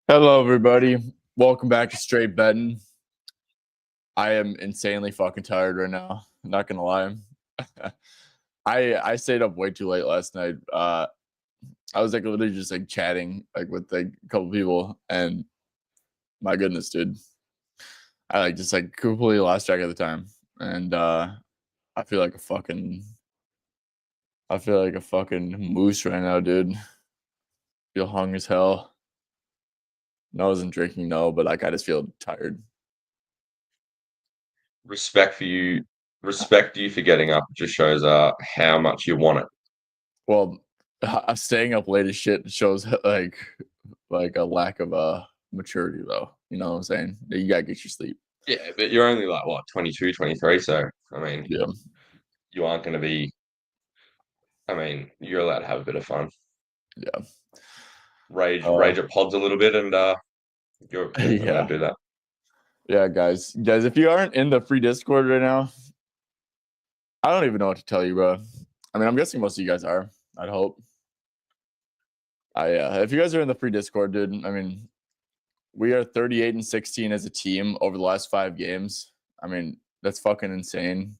Hello, everybody. Welcome back to Straight Betting. I am insanely fucking tired right now. I'm not gonna lie. I stayed up way too late last night. I was like literally just like chatting like with like a couple people, and my goodness, dude, I like just like completely lost track of the time, and I feel like a fucking moose right now, dude. Feel hung as hell. No, I wasn't drinking, no, but like I just feel tired. Respect you for getting up just shows how much you want it. Well, staying up late as shit shows like a lack of maturity, though. You know what I'm saying? You gotta get your sleep. Yeah, but you're only like what, 22, 23, so I mean, Yeah, you aren't going to be you're allowed to have a bit of fun. yeah, Rage at pods a little bit and you're allowed yeah, to do that. yeah, guys. If you aren't in the free Discord right now, I don't even know what to tell you, bro. I mean, I'm guessing most of you guys are. I'd hope. If you guys are in the free Discord, dude, I mean, we are 38-16 as a team over the last 5 games. I mean, that's fucking insane.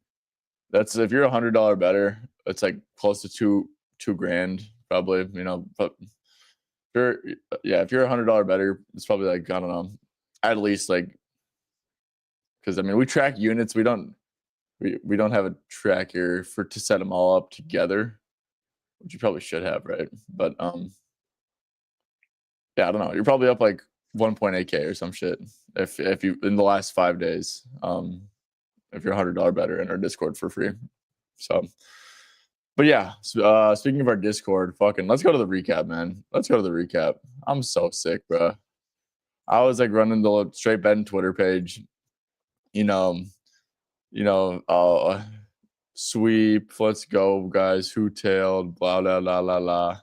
That's if you're $100 better, it's like close to two grand probably. You know, but if you're $100 better, it's probably like I don't know, at least like because I mean we track units. We don't have a tracker to set them all up together, which you probably should have, right? But yeah, I don't know. You're probably up like 1.8K or some shit if you in the last 5 days. If you're $100 better in our Discord for free. So, but yeah, speaking of our Discord, fucking let's go to the recap, man. Let's go to the recap. I'm so sick, bro. I was like running the Straight Betting Twitter page, you know, sweep, let's go, guys, who tailed, blah blah blah blah blah,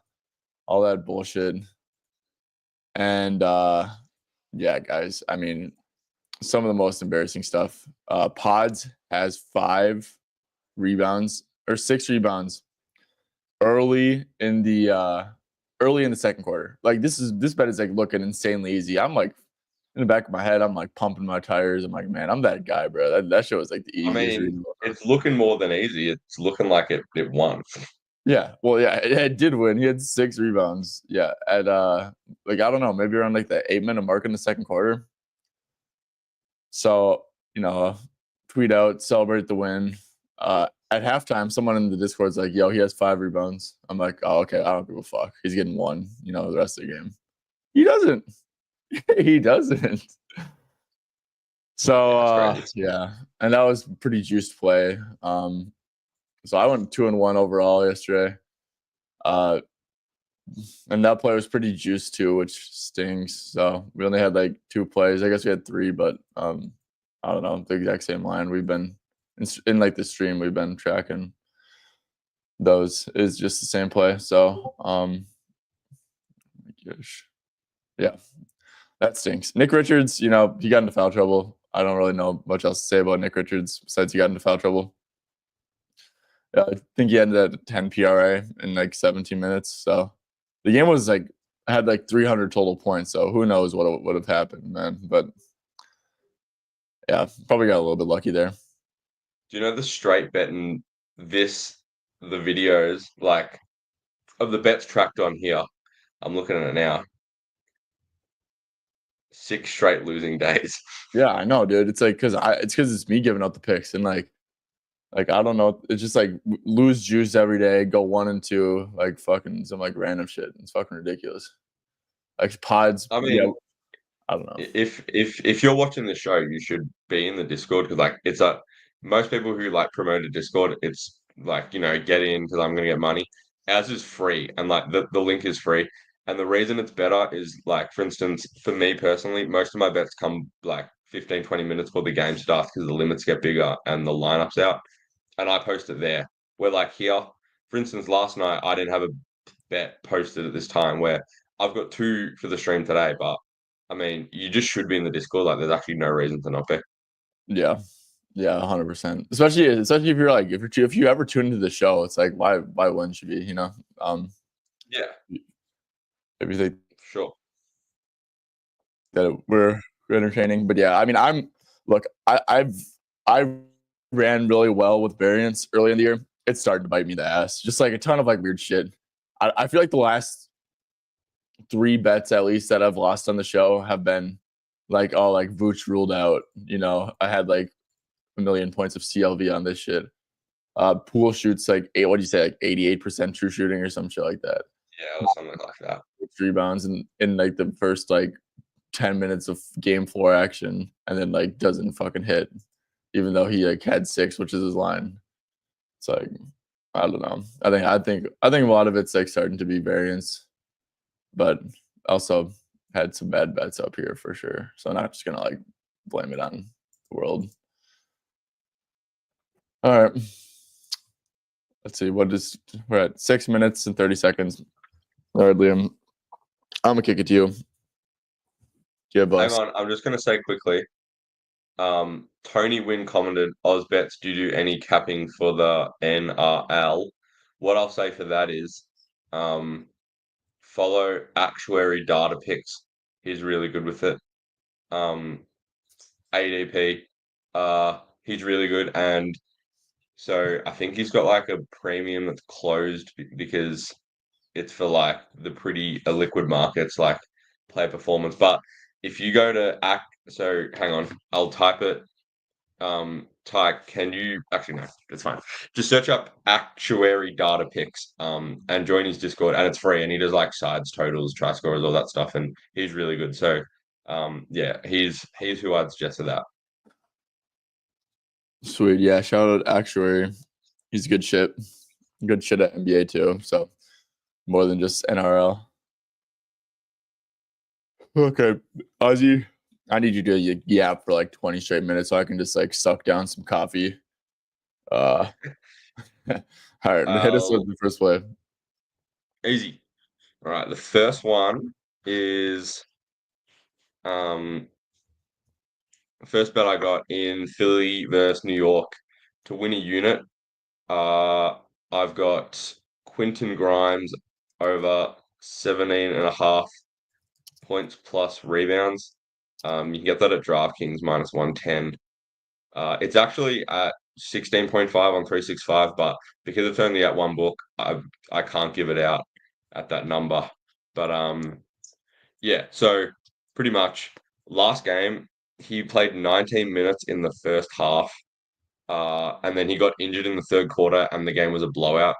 all that bullshit. And yeah, guys, I mean, some of the most embarrassing stuff. Pods has 5 rebounds or 6 rebounds early in the second quarter. Like this bet is like looking insanely easy. I'm like in the back of my head, I'm like pumping my tires. I'm like, man, I'm that guy, bro. That show was like the I easiest mean, read. it's looking more than easy. It's looking like it won. Yeah, well, yeah, it did win. He had 6 rebounds. Yeah, at like I don't know, maybe around like the 8-minute mark in the second quarter. So tweet out, celebrate the win. At halftime, someone in the Discord's like, "Yo, he has 5 rebounds." I'm like, "Oh, okay. I don't give a fuck. He's getting one. The rest of the game." He doesn't. He doesn't. So Yeah, it's crazy. yeah, and that was pretty juiced play. So I went 2-1 overall yesterday. Uh, and that play was pretty juiced too, which stings. So we only had like 2 plays. I guess we had 3, but I don't know, the exact same line. We've been in like the stream, we've been tracking those is just the same play. So gosh. Yeah, that stinks. Nick Richards, he got into foul trouble. I don't really know much else to say about Nick Richards besides he got into foul trouble. Yeah, I think he ended at 10 PRA in like 17 minutes. So the game was like had like 300 total points. So who knows what would have happened, man. But yeah, probably got a little bit lucky there. Do you know the straight betting the videos like of the bets tracked on here? I'm looking at it now. 6 straight losing days. Yeah, I know, dude. It's like because it's me giving out the picks and like I don't know. It's just like lose juice every day, go 1 and 2, like fucking some like random shit. It's fucking ridiculous. Like pods, I yeah. mean, I don't know. if you're watching the show, you should be in the Discord because like it's a most people who like promoted Discord, it's like get in because I'm gonna get money. Ours is free and like the link is free. And the reason it's better is like for instance, for me personally, most of my bets come like 15, 20 minutes before the game starts because the limits get bigger and the lineups out. And I post it there. Where like here, for instance, last night I didn't have a bet posted at this time where I've got 2 for the stream today, but I mean, you just should be in the Discord. Like, there's actually no reason to not be. Yeah. Yeah, 100%. Especially if you're like if you ever tune into the show, it's like why wouldn't you be? Um, Yeah, if you think sure. that were entertaining. But yeah, I mean, I ran really well with variance early in the year. It started to bite me in the ass. Just like a ton of like weird shit. I feel like the last 3 bets at least that I've lost on the show have been like, oh, like Vooch ruled out. I had like a million points of CLV on this shit. Pool shoots like what do you say, like 88% true shooting or some shit like that. Yeah, or something like that. 3 rebounds in like the first like 10 minutes of game 4 action, and then like doesn't fucking hit, even though he like had 6, which is his line. It's like, I don't know. I think a lot of it's like starting to be variance, but also had some bad bets up here for sure. So I'm not just gonna like blame it on the world. All right. Let's see. We're at 6 minutes and 30 seconds. All right, Liam. I'm gonna kick it to you. Hang on, I'm just gonna say quickly. Tony Wynn commented, Oz bets, do you do any capping for the NRL? What I'll say for that is, follow actuary data picks. He's really good with it. ADP, he's really good, and so I think he's got like a premium that's closed because it's for like the pretty illiquid markets like player performance. But if you go to so hang on, I'll type it. Ty, can you actually no, it's fine. Just search up actuary data picks, and join his Discord, and it's free, and he does like sides, totals, try scores, all that stuff, and he's really good. So, yeah, he's who I'd suggest to that. Sweet. Yeah, shout out Actuary. He's good shit. Good shit at NBA too. So more than just NRL. Okay, Ozzy, I need you to yap for like 20 straight minutes so I can just like suck down some coffee. All right, hit us with the first play. Easy. All right, the first one is first bet I got in Philly versus New York to win a unit. I've got Quentin Grimes over 17.5 points plus rebounds. You can get that at DraftKings minus 110. It's actually at 16.5 on 365, but because it's only at one book, I can't give it out at that number. But yeah, so pretty much last game he played 19 minutes in the first half, and then he got injured in the third quarter, and the game was a blowout.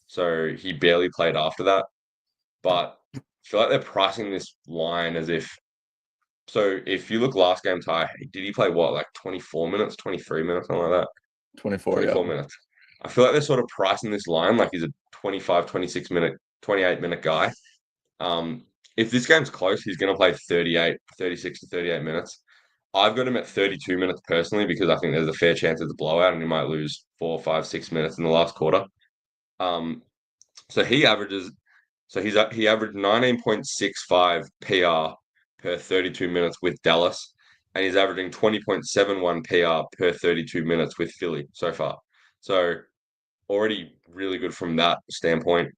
So he barely played after that. But I feel like they're pricing this line as if. So if you look last game, Ty, did he play what, like 24 minutes, 23 minutes, something like that? 24, 24 minutes. I feel like they're sort of pricing this line like he's a 25, 26 minute, 28-minute guy. If this game's close, he's going to play 36 to 38 minutes. I've got him at 32 minutes personally because I think there's a fair chance it's a blowout and he might lose 4, 5, 6 minutes in the last quarter. So he averaged 19.65 PR per 32 minutes with Dallas, and he's averaging 20.71 PR per 32 minutes with Philly so far. So already really good from that standpoint.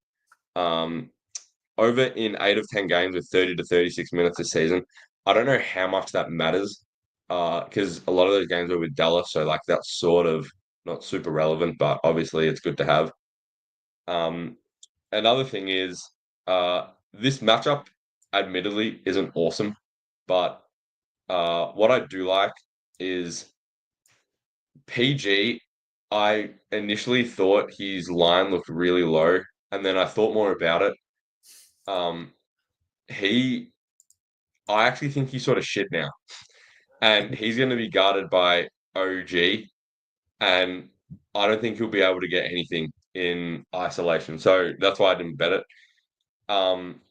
Over in 8 of 10 games with 30 to 36 minutes this season, I don't know how much that matters, because a lot of those games were with Dallas, so like that's sort of not super relevant, but obviously it's good to have. Another thing is, this matchup admittedly isn't awesome, but what I do like is PG. I initially thought his line looked really low, and then I thought more about it. Um, he, I actually think he's sort of shit now, and he's going to be guarded by OG, and I don't think he'll be able to get anything in isolation. So that's why I didn't bet it. Um,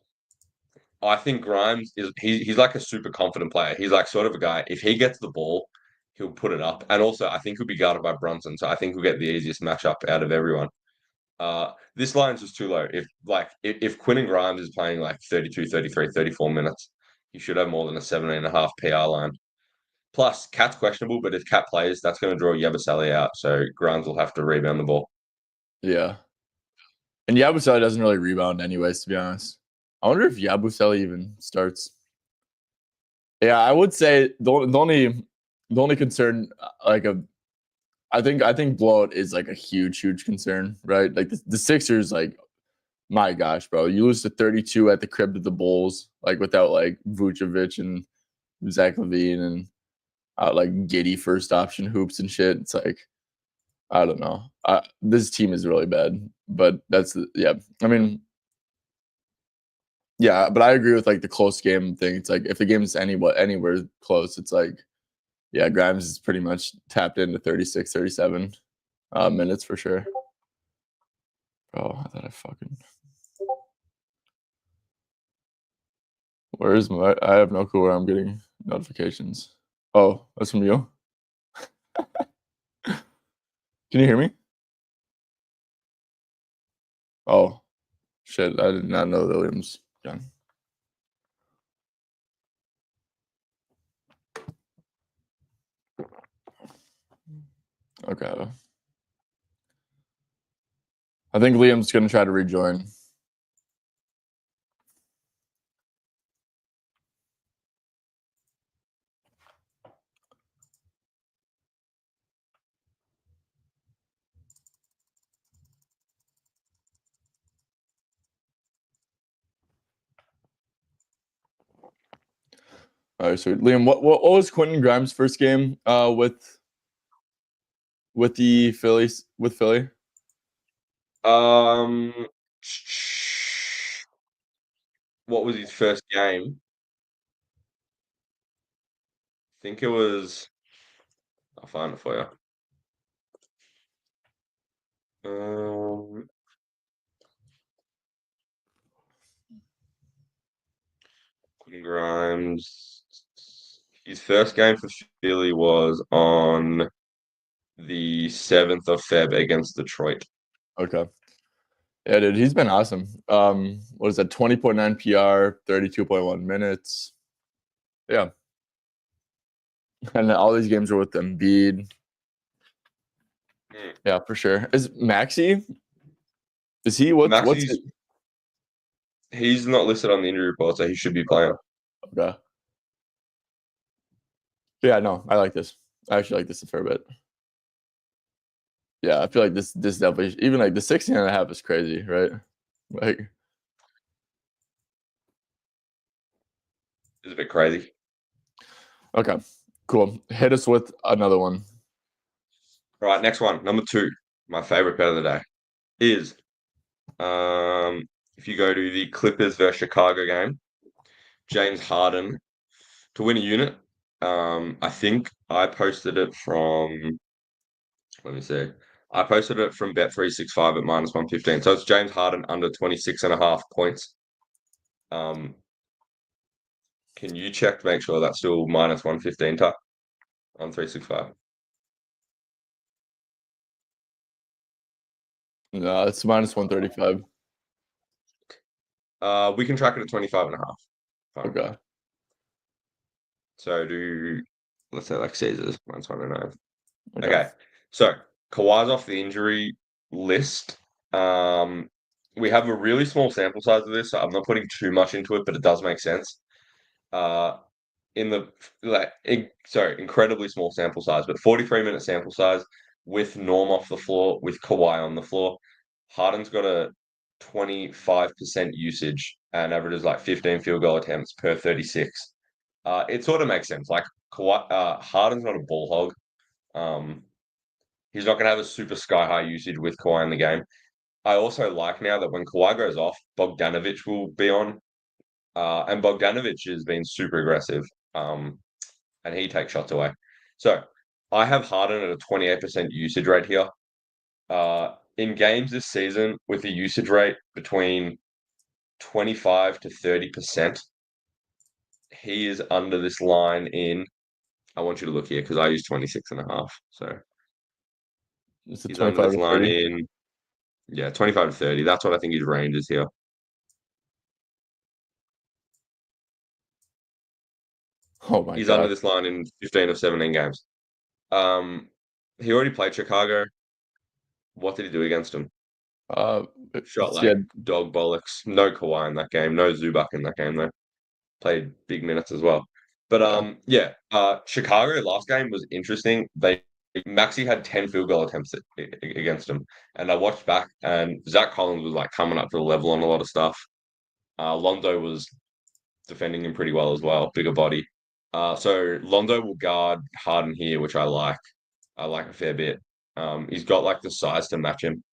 I think Grimes he's like a super confident player. He's like sort of a guy. If he gets the ball, he'll put it up. And also, I think he'll be guarded by Brunson. So I think he'll get the easiest matchup out of everyone. This line's just too low. If Quinn and Grimes is playing like 32, 33, 34 minutes, he should have more than a 17.5 PR line. Plus, Cat's questionable, but if Cat plays, that's going to draw Yabusele out. So Grimes will have to rebound the ball. Yeah. And Yabusele doesn't really rebound anyways, to be honest. I wonder if Yabusele even starts. Yeah, I would say the only concern, I think blowout is like a huge concern, right? Like the Sixers, like my gosh, bro, you lose to 32 at the crib to the Bulls, like without like Vucevic and Zach Levine and like giddy first option hoops and shit. It's like I don't know. This team is really bad, but yeah. I mean, yeah, but I agree with like the close game thing. It's like if the game's anywhere close, it's like yeah, Grimes is pretty much tapped into 36, 37 minutes for sure. Oh, I thought I fucking. Where's my? I have no clue where I'm getting notifications. Oh, that's from you. Can you hear me? Oh, shit! I did not know Williams. Yeah. Okay. I think Liam's gonna try to rejoin. All right, so Liam, what was Quentin Grimes' first game with the Phillies with Philly? Um, what was his first game? I think it was. I'll find it for you. Quentin Grimes. His first game for Philly was on the 7th of Feb against Detroit. Okay. Yeah, dude, he's been awesome. What is that? 20.9 PR, 32.1 minutes. Yeah, and all these games are with Embiid. Yeah, for sure. Is Maxi? Is he what's Maxi's he's not listed on the injury report, so he should be playing. Okay. Yeah, no, I like this. I actually like this a fair bit. Yeah, I feel like this definitely even like the 16.5 is crazy, right? Like It's a bit crazy. okay, cool. Hit us with another one. Right, next one, number 2. My favorite bet of the day is if you go to the Clippers versus Chicago game, James Harden to win a unit. I think I posted it from. Let me see. I posted it from Bet365 at -115. So it's James Harden under 26.5 points. Can you check to make sure that's still -115 on 365? No, it's -135. We can track it at 25.5. Fine. Okay. So let's say like Caesars, -109. Okay. Okay. So Kawhi's off the injury list. We have a really small sample size of this, so I'm not putting too much into it, but it does make sense. Uh, in the incredibly small sample size, but 43-minute sample size with Norm off the floor, with Kawhi on the floor. Harden's got a 25% usage and averages like 15 field goal attempts per 36. It sort of makes sense. Like Kawhi, Harden's not a ball hog. He's not going to have a super sky high usage with Kawhi in the game. I also like now that when Kawhi goes off, Bogdanovic will be on, and Bogdanovic has been super aggressive, and he takes shots away. So I have Harden at a 28% usage rate here. In games this season, with a usage rate between 25 to 30%, he is under this line in. I want you to look here because I use 26.5. So It's a he's under 25 this to line 30. in, yeah, 25 to 30. That's what I think his range is here. Oh my He's under god. this line in 15 of 17 games. Um, he already played Chicago. What did he do against him? Uh, Shot yeah, like dog bollocks. No Kawhi in that game. No Zubac in that game though. Played big minutes as well. But Chicago last game was interesting. Maxi had 10 field goal attempts against them. And I watched back and Zach Collins was like coming up to the level on a lot of stuff. Londo was defending him pretty well as well, bigger body. So Londo will guard Harden here, which I like. I like a fair bit. He's got like the size to match him.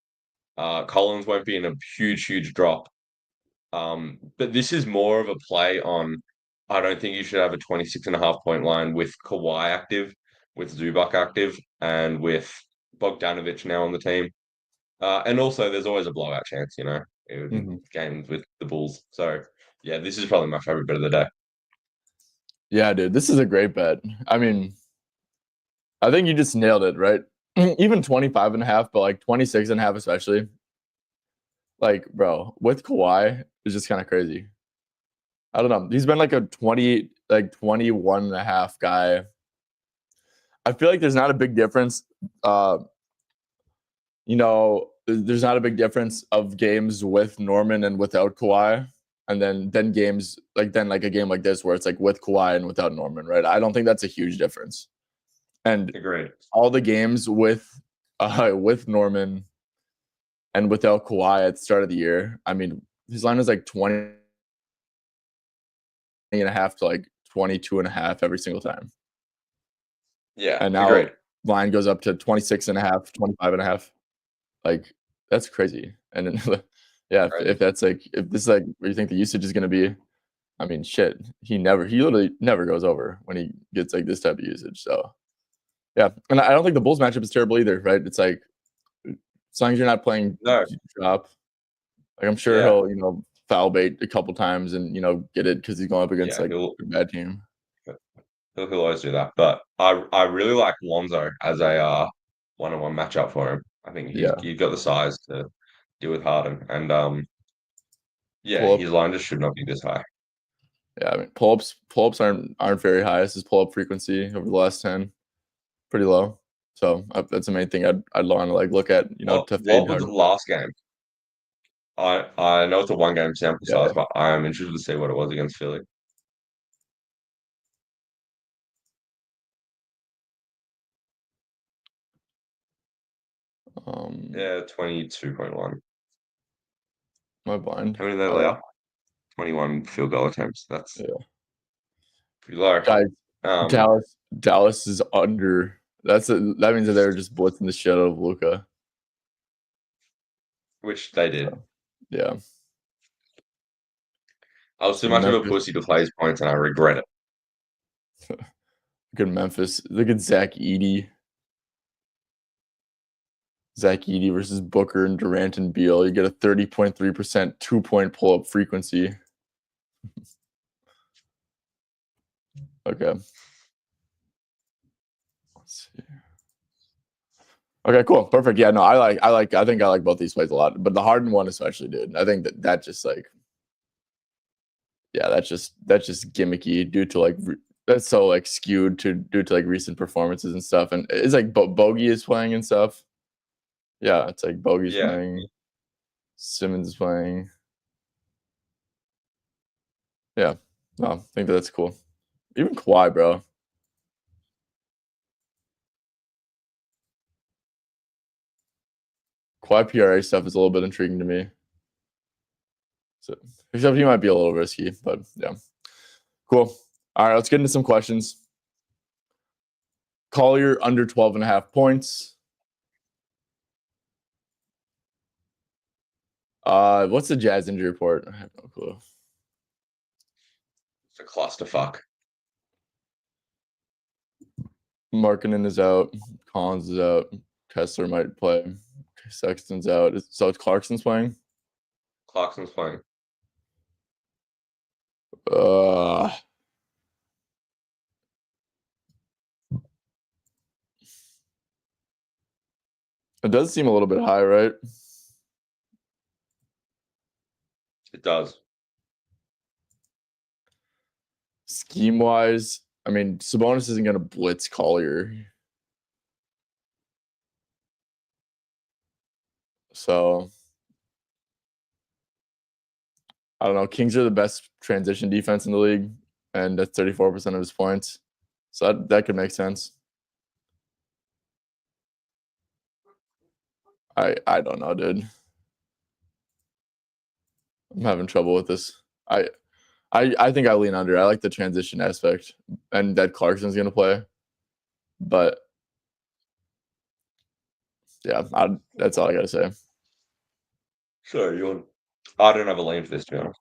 Collins won't be in a huge drop. But this is more of a play on. I don't think you should have a 26.5 point line with Kawhi active, with Zubac active, and with Bogdanovic now on the team. And also, there's always a blowout chance, in games with the Bulls. So, yeah, this is probably my favorite bet of the day. Yeah, dude, this is a great bet. I mean, I think you just nailed it, right? Even 25.5, but like 26.5 especially. Like, bro, with Kawhi, it's just kind of crazy. I don't know. He's been like a 21.5 guy. I feel like there's not a big difference. There's not a big difference of games with Norman and without Kawhi. And then games like a game like this where it's like with Kawhi and without Norman, right? I don't think that's a huge difference. And Agreed. all the games with Norman and without Kawhi at the start of the year, I mean, his line was like 20.5 to like 22.5 every single time. Yeah, And now agreed. line goes up to 26.5, 25.5. Like, that's crazy. And then, yeah, Right. if this is like where you think the usage is going to be, I mean, shit, he literally never goes over when he gets like this type of usage. So, yeah. And I don't think the Bulls matchup is terrible either, right? It's like, as long as you're not playing No. drop, like I'm sure he'll, foul bait a couple times and, get it because he's going up against like a bad team. He'll always do that. But I really like Lonzo as a one-on-one matchup for him. I think he's got the size to deal with Harden. And his line just should not be this high. Yeah, I mean pull-ups aren't very high. This is pull-up frequency over the last 10. Pretty low. So that's the main thing I'd want to like look at, What to fade was hard. the last game? I know it's a one-game sample size, but I'm interested to see what it was against Philly. Yeah, 22.1. My blind. How many did they lay off? 21 field goal attempts. That's pretty low. Guys, Dallas is under. That means that they're just blitzing the shit out of Luka. Which they did. So, yeah. I was too much of a pussy to play his points, and I regret it. Look at Memphis. Look at Zach Edey. Zach Edey versus Booker and Durant and Beal. You get a 30.3% 2-point pull-up frequency. Okay. Let's see. Okay, cool. Perfect. Yeah, no, I think I like both these plays a lot. But the Harden one especially, dude. I think that just like, yeah, that's just gimmicky due to like that's so like skewed due to like recent performances and stuff. And it's like Bogey is playing and stuff. Yeah, it's like Bogey's playing. Simmons is playing. Yeah. No, I think that's cool. Even Kawhi, bro. Kawhi PRA stuff is a little bit intriguing to me. So, except he might be a little risky, but yeah. Cool. All right, let's get into some questions. Collier under 12.5 points. What's the Jazz injury report? I have no clue. It's a clusterfuck. Markkanen is out. Collins is out. Kessler might play. Sexton's out. So it's Clarkson's playing? Clarkson's playing. It does seem a little bit high, right? It does. Scheme-wise, I mean, Sabonis isn't going to blitz Collier. So, I don't know. Kings are the best transition defense in the league. and that's 34% of his points. So that could make sense. I don't know, dude. I'm having trouble with this. I think I lean under. I like the transition aspect, and that Clarkson's gonna play, but yeah, that's all I gotta say. So I don't have a lean for this, to be honest.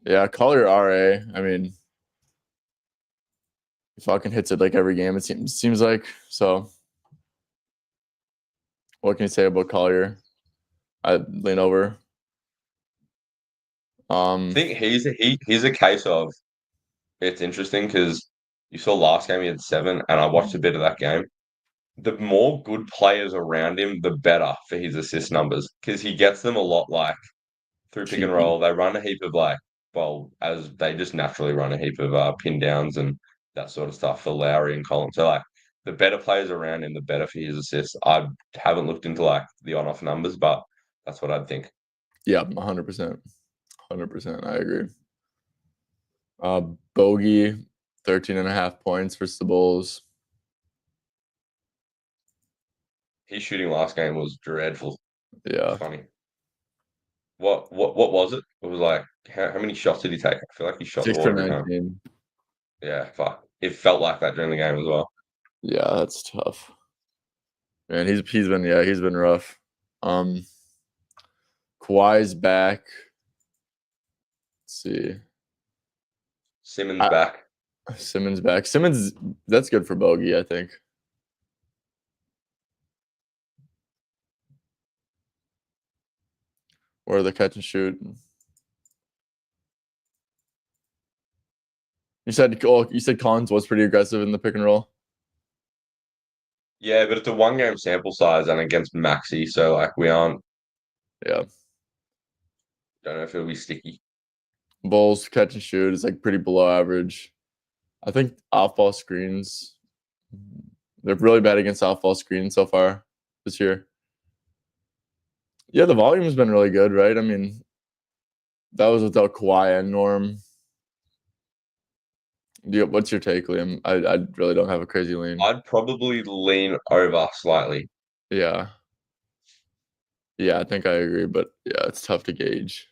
Yeah, Collier RA. I mean, he fucking hits it like every game. It seems like so. What can you say about Collier? I lean over. I think he's a case of it's interesting because you saw last game he had 7, and I watched a bit of that game. The more good players around him, the better for his assist numbers because he gets them a lot like through pick and cheeky. roll. They run a heap of as they just naturally run a heap of pin downs and that sort of stuff for Lowry and Collins. So like the better players around him, the better for his assists. I haven't looked into like the on-off numbers, but that's what I'd think. Yeah, 100%. 100%. I agree. Bogey, 13.5 points versus the Bulls. His shooting last game was dreadful. Yeah. Funny. What was it? It was like how many shots did he take? I feel like he shot the 6 ball for every time. 19. Yeah, fuck. It felt like that during the game as well. Yeah, that's tough. Man, he's been rough. Kawhi's back. Let's see. Simmons back. Simmons back. Simmons, that's good for Bogey, I think. Or the catch and shoot. You said Collins was pretty aggressive in the pick and roll. Yeah, but it's a 1 game sample size and against Maxi, so like we aren't. Yeah. Don't know if it'll be sticky. Bulls catch and shoot is like pretty below average. I think off ball screens, they're really bad against off ball screens so far this year. Yeah, the volume has been really good, right? I mean, that was without Kawhi and Norm. What's your take, Liam? I really don't have a crazy lean. I'd probably lean over slightly. Yeah. Yeah, I think I agree, but yeah, it's tough to gauge.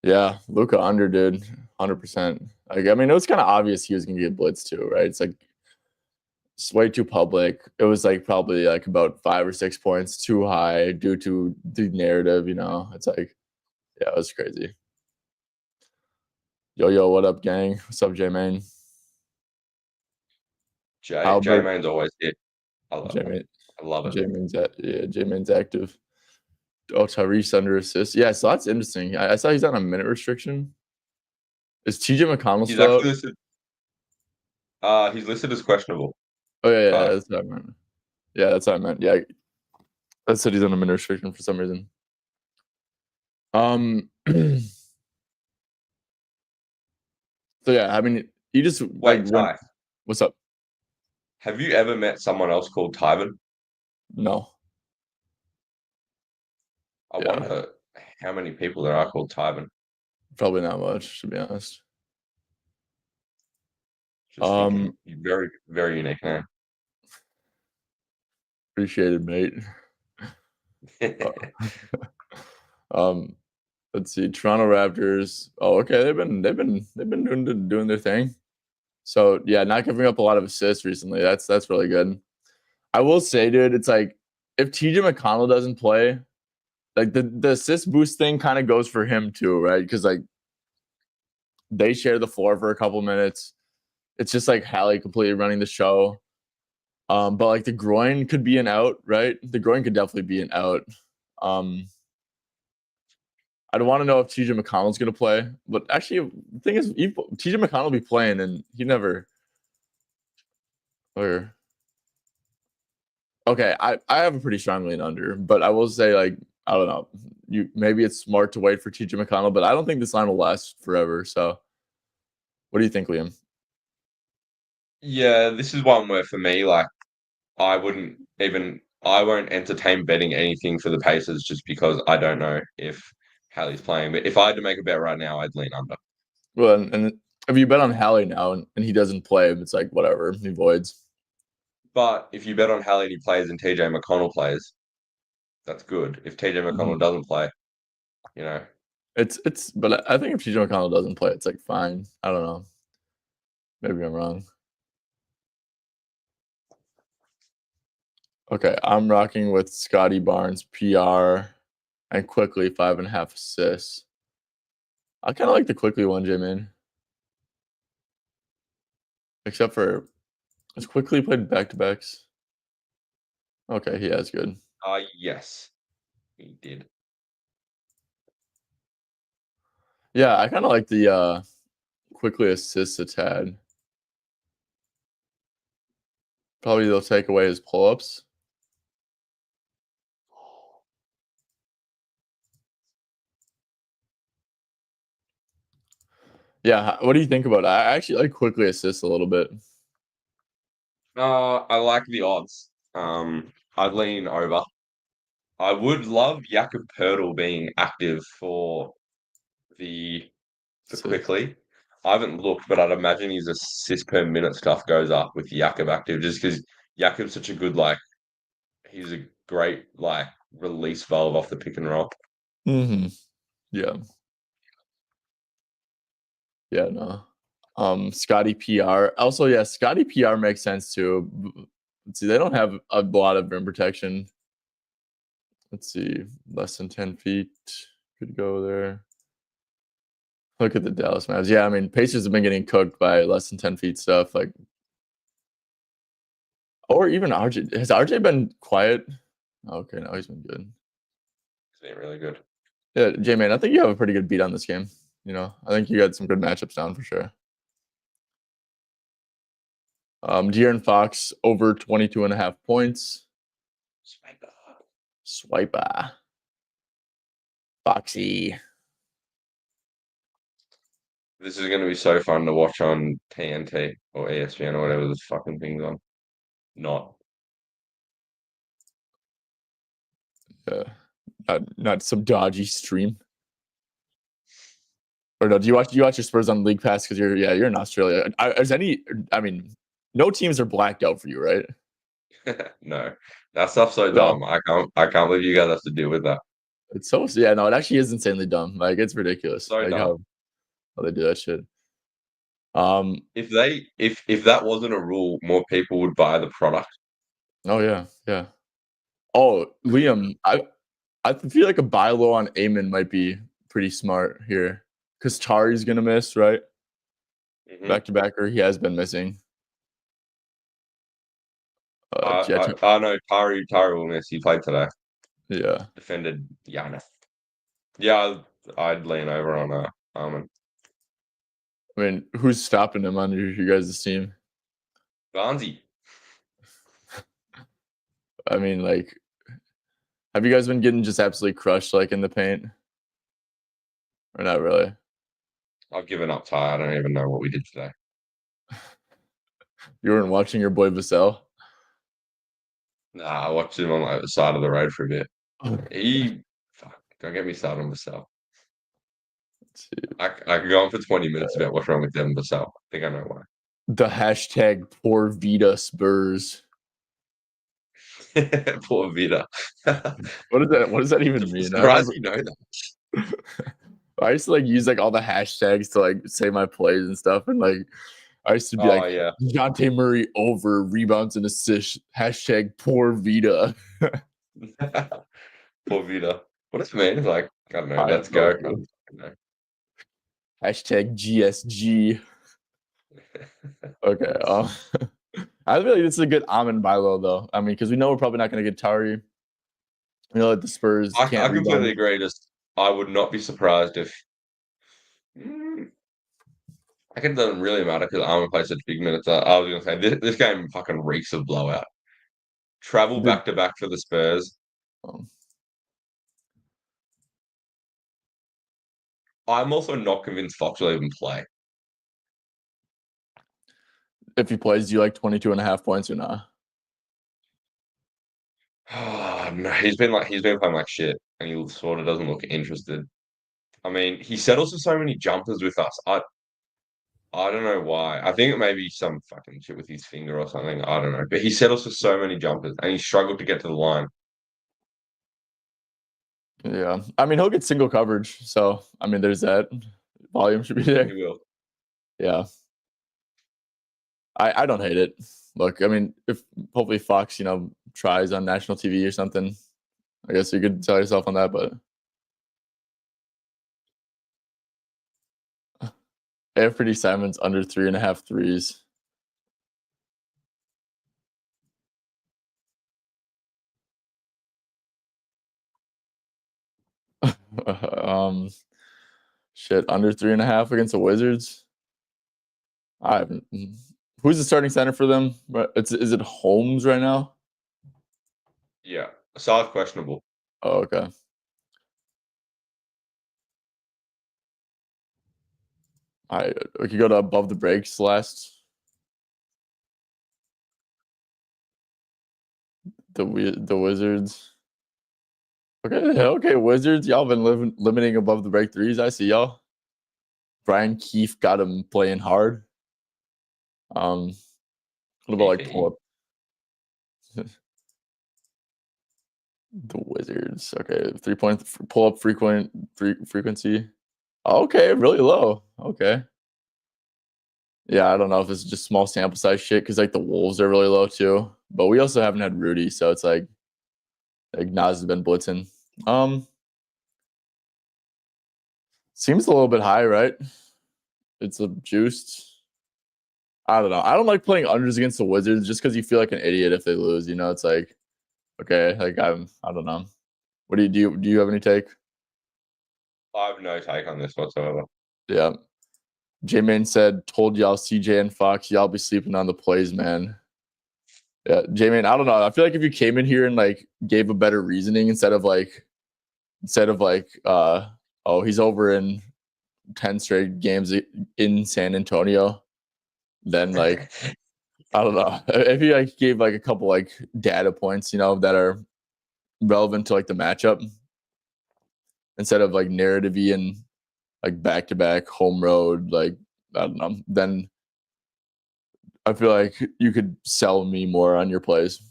Yeah, Luka under, dude, 100%. Like, I mean, it was kind of obvious he was gonna get blitzed too, right? It's way too public. It was like probably like about 5 or 6 points too high due to the narrative. It's like, yeah, it was crazy. Yo, what up, gang? What's up, J Main? J Albert, Main's always it. I J Main, love it. J Main's active. Oh, Tyrese under assist. Yeah, so that's interesting. I saw he's on a minute restriction. Is TJ McConnell He's still out? actually listed. He's listed as questionable. Oh yeah, But that's what I meant. Yeah, that's what I meant. Yeah, that said he's on a minute restriction for some reason. So yeah, I mean, you just wait, Ty, what's up? have you ever met someone else called Tyven? No. I Yeah, wonder how many people there are called Tyven. probably not much, to be honest. Just thinking, very, very unique name. Appreciated, mate. Let's see, Toronto Raptors. Oh, okay, they've been doing their thing. So yeah, not giving up a lot of assists recently. That's really good. I will say, dude, it's like if TJ McConnell doesn't play, like the assist boost thing kind of goes for him too, right? Because like they share the floor for a couple minutes. It's just like Hallie completely running the show. But like the groin could be an out, right? The groin could definitely be an out. I don't want to know if TJ McConnell's going to play, but actually, the thing is, TJ McConnell will be playing, and he never. Or okay, I have a pretty strong lean under, but I will say like I don't know. Maybe it's smart to wait for TJ McConnell, but I don't think this line will last forever. So, what do you think, Liam? Yeah, this is one where for me, like I won't entertain betting anything for the Pacers just because I don't know if Hallie's playing. But if I had to make a bet right now, I'd lean under. Well, and if you bet on Hallie now and he doesn't play, it's like whatever, he voids. But if you bet on Hallie and he plays and TJ McConnell plays, that's good. If TJ McConnell Mhm. doesn't play, you know. But I think if TJ McConnell doesn't play, it's like fine. I don't know. Maybe I'm wrong. Okay, I'm rocking with Scotty Barnes, PR, and quickly 5.5 assists. I kind of like the quickly one, J-Man. Except for, has quickly played back-to-backs? Okay, he has good. Yes, he did. Yeah, I kind of like the quickly assists a tad. Probably they'll take away his pull-ups. Yeah, what do you think about it? I actually like quickly assists a little bit. I like the odds. I'd lean over. I would love Jakob Poeltl being active for the Assists. quickly. I haven't looked, but I'd imagine his assist per minute stuff goes up with Jakob active, just because Jakob's such a good he's a great release valve off the pick and roll. Mm-hmm. Yeah. Yeah, no. Scotty PR. Also, yeah, Scotty PR makes sense too. Let's see, they don't have a lot of rim protection. Let's see, less than 10 feet could go there. Look at the Dallas Mavs. Yeah, I mean, Pacers have been getting cooked by less than 10 feet stuff. Like, or even RJ. Has RJ been quiet? Okay, no, he's been good. It's been really good. Yeah, J Man, I think you have a pretty good beat on this game. I think you got some good matchups down for sure. De'Aaron Fox over 22.5 points. Swiper. Foxy. This is going to be so fun to watch on TNT or ESPN or whatever the fucking thing's on. Not. Yeah. Not some dodgy stream. Or no, do you watch your Spurs on League Pass because you're in Australia? I mean, no teams are blacked out for you, right? No. That stuff's so No. dumb. I can't believe you guys have to deal with that. It's so yeah, no, it actually is insanely dumb. Like it's ridiculous. So Like dumb. how they do that shit. Um If that wasn't a rule, more people would buy the product. oh yeah, yeah. Oh, Liam, I feel like a buy low on Amon might be pretty smart here. Because Tari's gonna miss, right? Hmm Back to backer, he has been missing. Jet, I know Tari will miss. He played today. yeah. Defended Giannis. Yeah, I'd lean over on Armin. I mean, who's stopping him on your guys' team? Barnesy. I mean, like, have you guys been getting just absolutely crushed like in the paint? Or not really? I've given up Ty. I don't even know what we did today. You weren't watching your boy Vassell? Nah, I watched him on the side of the road for a bit. Fuck, don't get me started on myself. I could go on for 20 minutes about what's wrong with Devin Vassell. I think I know why. The hashtag poor Vita Spurs. Poor Vita. What does that even mean? I Surprised never you know that. I used to like use like all the hashtags to like say my plays and stuff. And like I used to be Oh like yeah. DeJounte Murray over rebounds and assists, hashtag poor Vita. Poor Vita. What does it mean? Like, I don't know, I have let's no go. clue. No. Hashtag GSG. Okay. I feel like this is a good almond buy low though. I mean, because we know we're probably not going to get Tari. We know that the Spurs I can't completely rebound. agree. Just I would not be surprised if Mm, I guess it doesn't really matter because Armin plays such big minutes. I was gonna say this game fucking reeks of blowout. Travel Dude, back to back for the Spurs. um, I'm also not convinced Fox will even play. if he plays, do you like 22.5 points or not? don't know. He's been playing like shit, and he sort of doesn't look interested. I mean, he settles for so many jumpers with us. I don't know why. I think it may be some fucking shit with his finger or something. I don't know. But he settles for so many jumpers, and he struggled to get to the line. Yeah. I mean, he'll get single coverage. So, I mean, there's that. Volume should be there. He will. Yeah. I don't hate it. Look, I mean, if hopefully Fox, tries on national TV or something, I guess you could sell yourself on that, but Anthony Simons under 3.5 threes. um, shit, under 3.5 against the Wizards. I haven't. Who's the starting center for them? Is it Holmes right now? Yeah. Solid questionable. Oh, okay. We could go to above the breaks last. The Wizards. Okay, Wizards. Y'all been limiting above the break threes. I see y'all. Brian Keefe got him playing hard. What about like pull up the Wizards? Okay, 3-point pull up frequency. Okay, really low. Okay. Yeah, I don't know if it's just small sample size shit because like the Wolves are really low too. But we also haven't had Rudy, so it's like Nas has been blitzing. Seems a little bit high, right? It's a juiced. I don't know. I don't like playing unders against the Wizards just because you feel like an idiot if they lose. It's like, okay, like I don't know. What do you do? You have any take? I have no take on this whatsoever. Yeah. J-Man said, told y'all CJ and Fox, y'all be sleeping on the plays, man. Yeah, J-Man, I don't know. I feel like if you came in here and like gave a better reasoning instead of like, oh, he's over in 10 straight games in San Antonio, then like, I don't know. If you like gave like a couple like data points, that are relevant to like the matchup instead of like narrative and like back to back home road, like I don't know, then I feel like you could sell me more on your plays.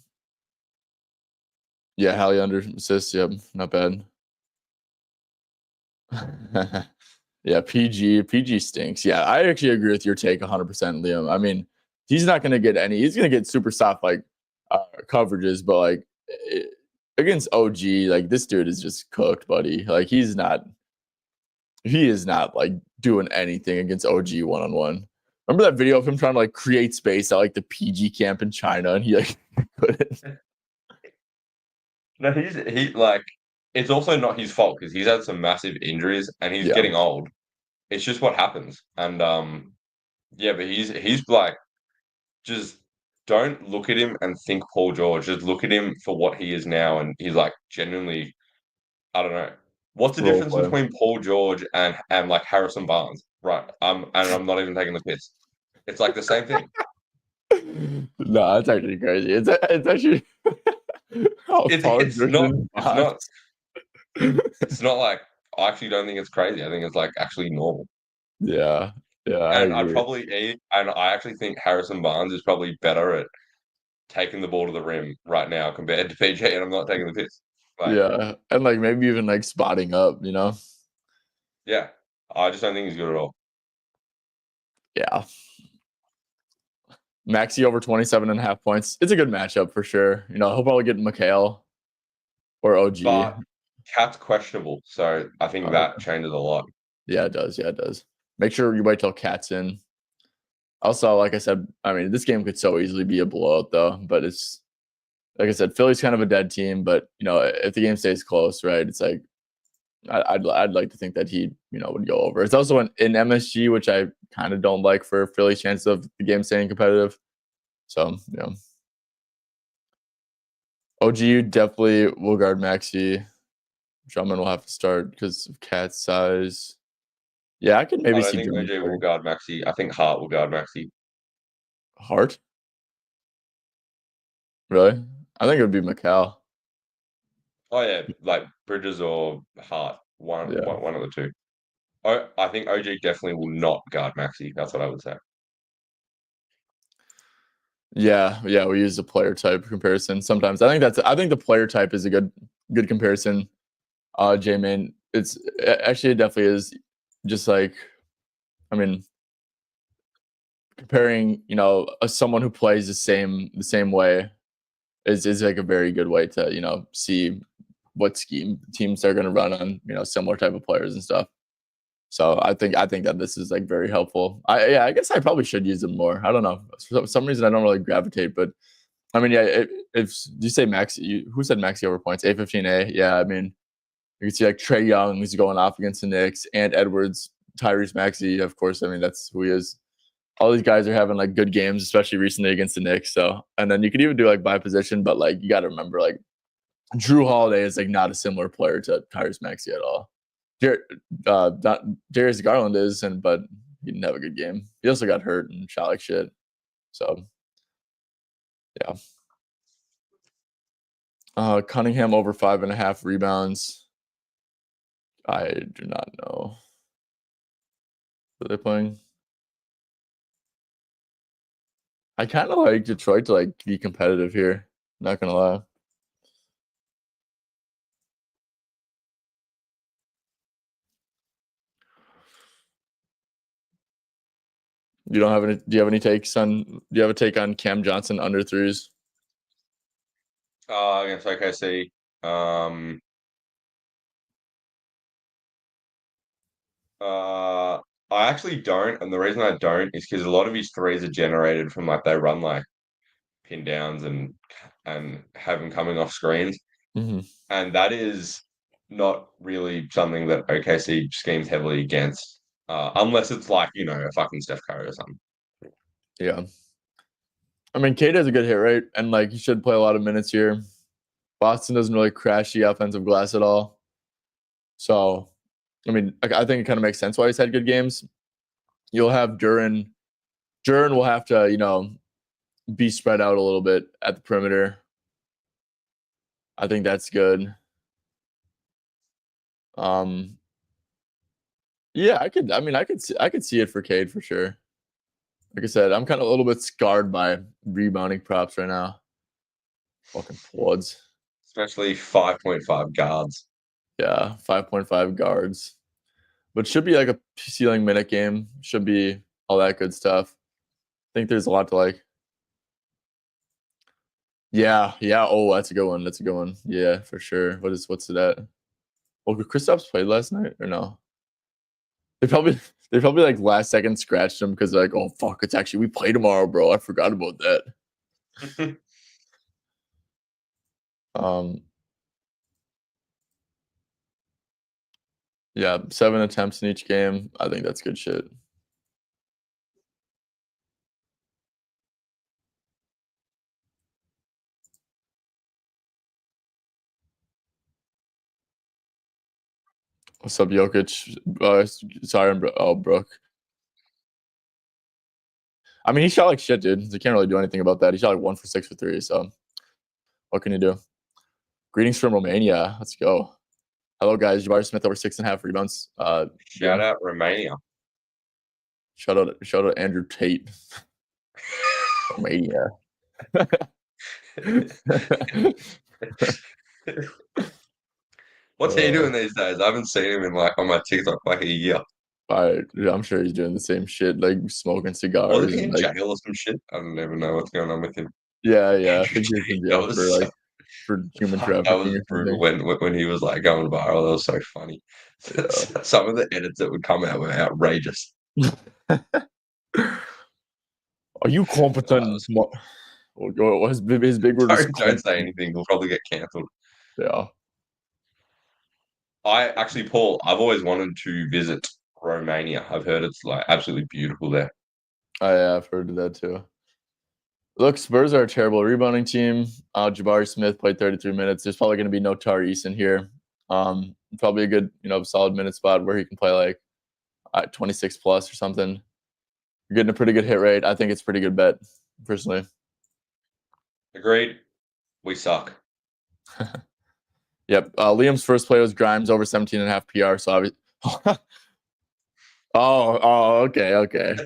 Yeah, Hallie under assists. Yep, not bad. Yeah, PG stinks. Yeah, I actually agree with your take 100%, Liam. I mean, he's not going to get any. He's going to get super soft like coverages, but like against OG, like this dude is just cooked, buddy. Like he is not like doing anything against OG one-on-one. Remember that video of him trying to like create space at like the PG camp in China, and he like couldn't. No, he like it's also not his fault because he's had some massive injuries and he's Yeah, getting old. It's just what happens. And yeah, but he's like just don't look at him and think Paul George. Just look at him for what he is now, and he's like genuinely. I don't know. What's the role difference play. between Paul George and like Harrison Barnes? Right. And I'm not even taking the piss. It's like the same thing. No, it's actually crazy. It's actually how far It's not Christian it's not box. it's not like I actually don't think it's crazy. I think it's like actually normal. Yeah, yeah, I And agree. I actually think Harrison Barnes is probably better at taking the ball to the rim right now compared to PJ, and I'm not taking the piss. Like, Yeah, and like maybe even like spotting up. yeah, I just don't think he's good at all. Yeah, Maxi over 27.5 points. It's a good matchup for sure. He'll probably get Mikhail or OG. But Cat's questionable, so I think that changes a lot. Yeah, it does. Yeah, it does. Make sure you wait till Cat's in. Also, like I said, I mean, this game could so easily be a blowout, though. But it's like I said, Philly's kind of a dead team. But if the game stays close, right, it's like I'd like to think that he would go over. It's also in MSG, which I kind of don't like for Philly's chance of the game staying competitive. So OG definitely will guard Maxi. Drummond will have to start because of Cat's size. Yeah, I could I maybe don't see think Drummond OJ will starting. guard Maxi. I think Hart will guard Maxi. Hart, really? I think it would be Mikal. Oh yeah, like Bridges or Hart, Yeah. one of the two. I think OG definitely will not guard Maxi. That's what I would say. Yeah, yeah, we use the player type comparison sometimes. I think the player type is a good comparison. J-Man, actually it definitely is just like I mean comparing, someone who plays the same way is like a very good way to, see what scheme teams they're going to run on, similar type of players and stuff. So I think that this is like very helpful. I guess I probably should use them more. I don't know. For some reason I don't really gravitate, but I mean, yeah, if you say max, who said maxi over points? A15A. Yeah, I mean, you can see like Trey Young is going off against the Knicks, and Edwards, Tyrese Maxey, of course. I mean, that's who he is. All these guys are having like good games, especially recently against the Knicks. So, and then you could even do like by position, but like you got to remember, like Drew Holiday is like not a similar player to Tyrese Maxey at all. Not Darius Garland is, but he didn't have a good game. He also got hurt and shot like shit. So, yeah. Cunningham over 5.5 rebounds. I do not know. Who are they playing? I kind of like Detroit to like be competitive here. Not gonna lie. You don't have any? Do you have any takes on? Do you have a take on Cam Johnson under threes? Against OKC. Uh, I actually don't, and the reason I don't is because a lot of his threes are generated from like they run like pin downs and have him coming off screens, Mm-hmm. and that is not really something that OKC schemes heavily against, unless it's like a fucking Steph Curry or something. Yeah. I mean, Cade has a good hit rate, and like he should play a lot of minutes here. Boston doesn't really crash the offensive glass at all. So, I mean, I think it kind of makes sense why he's had good games. You'll have Duran. Duran will have to, be spread out a little bit at the perimeter. I think that's good. Um, yeah, I could see it for Cade for sure. Like I said, I'm kind of a little bit scarred by rebounding props right now. Fucking floods. Especially 5.5 guards. Yeah, 5.5 guards. But should be like a ceiling minute game. Should be all that good stuff. I think there's a lot to like. Yeah, yeah. Oh, that's a good one. That's a good one. Yeah, for sure. What's it at? Well, could Kristaps played last night or no? They probably they probably like last second scratched him because they're like, oh fuck, it's actually we play tomorrow, bro. I forgot about that. Um, yeah, 7 attempts in each game. I think that's good shit. What's up, Jokic? Sorry, Brooke. I mean, he shot like shit, dude. You can't really do anything about that. He shot like 1 for 6 for three. So what can you do? Greetings from Romania. Let's go. Hello, guys. Jabari Smith over 6.5 rebounds. Shout out Romania. Shout out Andrew Tate. Romania. What's he doing these days? I haven't seen him in like on my TikTok like a year. I'm sure he's doing the same shit, like smoking Wasn't cigars he and in like jail or some shit? I don't even know what's going on with him. yeah. I Andrew think he was Tate, in that jail was so, for human fuck, that was trafficking or brutal something. when he was like going viral. That was so funny. Yeah. Some of the edits that would come out were outrageous. Are you competent? Was funny. His big word was Don't say competent. anything. We'll probably get cancelled. Yeah. I actually, Paul, I've always wanted to visit Romania. I've heard it's like absolutely beautiful there. I've heard of that too. Look, Spurs are a terrible rebounding team. Jabari Smith played 33 minutes. There's probably going to be no Tari in here. Probably a good, solid minute spot where he can play like 26 plus or something. You're getting a pretty good hit rate. I think it's a pretty good bet, personally. Agreed. We suck. Yep. Liam's first play was Grimes over 17.5 PR. So obviously. Okay.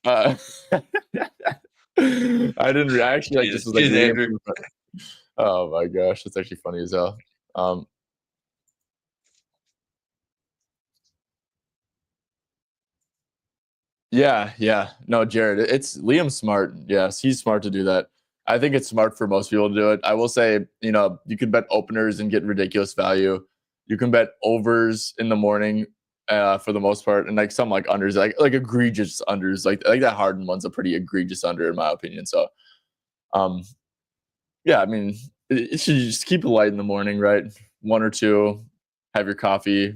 Uh, I didn't actually like Jesus, just was like cheers, reading. Andrew. Oh my gosh, that's actually funny as hell. Yeah. No, Jared, it's Liam's smart. Yes, he's smart to do that. I think it's smart for most people to do it. I will say, you can bet openers and get ridiculous value. You can bet overs in the morning, for the most part, and like some like unders, like egregious unders, like that Harden one's a pretty egregious under in my opinion. So, um, yeah, I mean, it should just keep it light in the morning, right? One or two, have your coffee,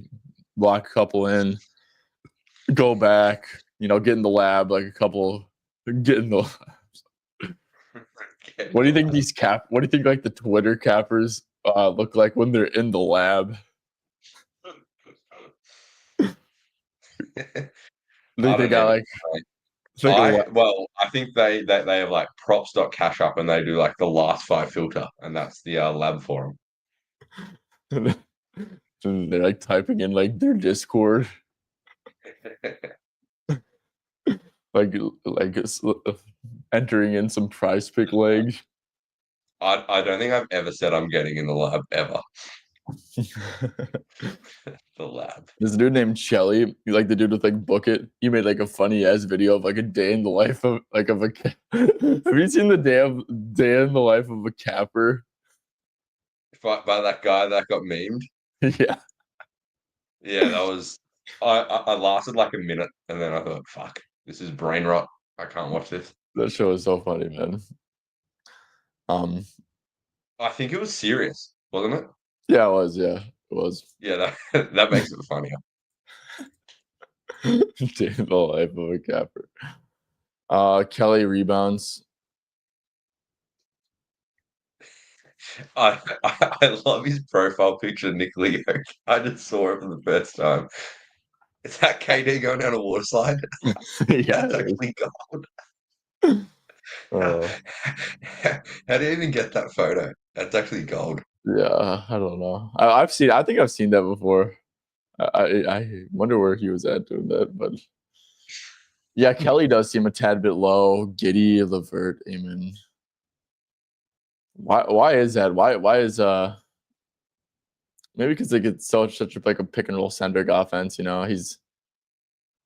lock a couple in, go back, get in the lab, like a couple, get in the. What do you think what do you think like the Twitter cappers look like when they're in the lab? I think I they don't got even. like, like a what? I think they have like props.cash up and they do like the last five filter and that's the lab for They're like typing in like their Discord, them. like entering in some prize pick legs. I don't think I've ever said I'm getting in the lab ever. The lab. There's a dude named Shelly, like the dude with like Book It. He made like a funny ass video of like a day in the life of like of a. Have you seen the day in the life of a capper? By that guy that got memed. Yeah, Yeah, that was. I lasted like a minute and then I thought, fuck, this is brain rot. I can't watch this. that show is so funny, man. Um, I think it was serious, wasn't it? yeah, it was. Yeah, it was. Yeah, that makes it funnier. Day in the life of a capper. Kelly rebounds. I love his profile picture, Nick Leo. I just saw it for the first time. Is that KD going down a water slide? Yeah. That's actually gold. How, Uh, how do you even get that photo? That's actually gold. yeah, I don't know. I've seen. I think I've seen that before. I wonder where he was at doing that, but yeah, Kelly does seem a tad bit low. Giddy, Levert, Amen. Why is that? Why is maybe because they get such like a pick and roll centric offense,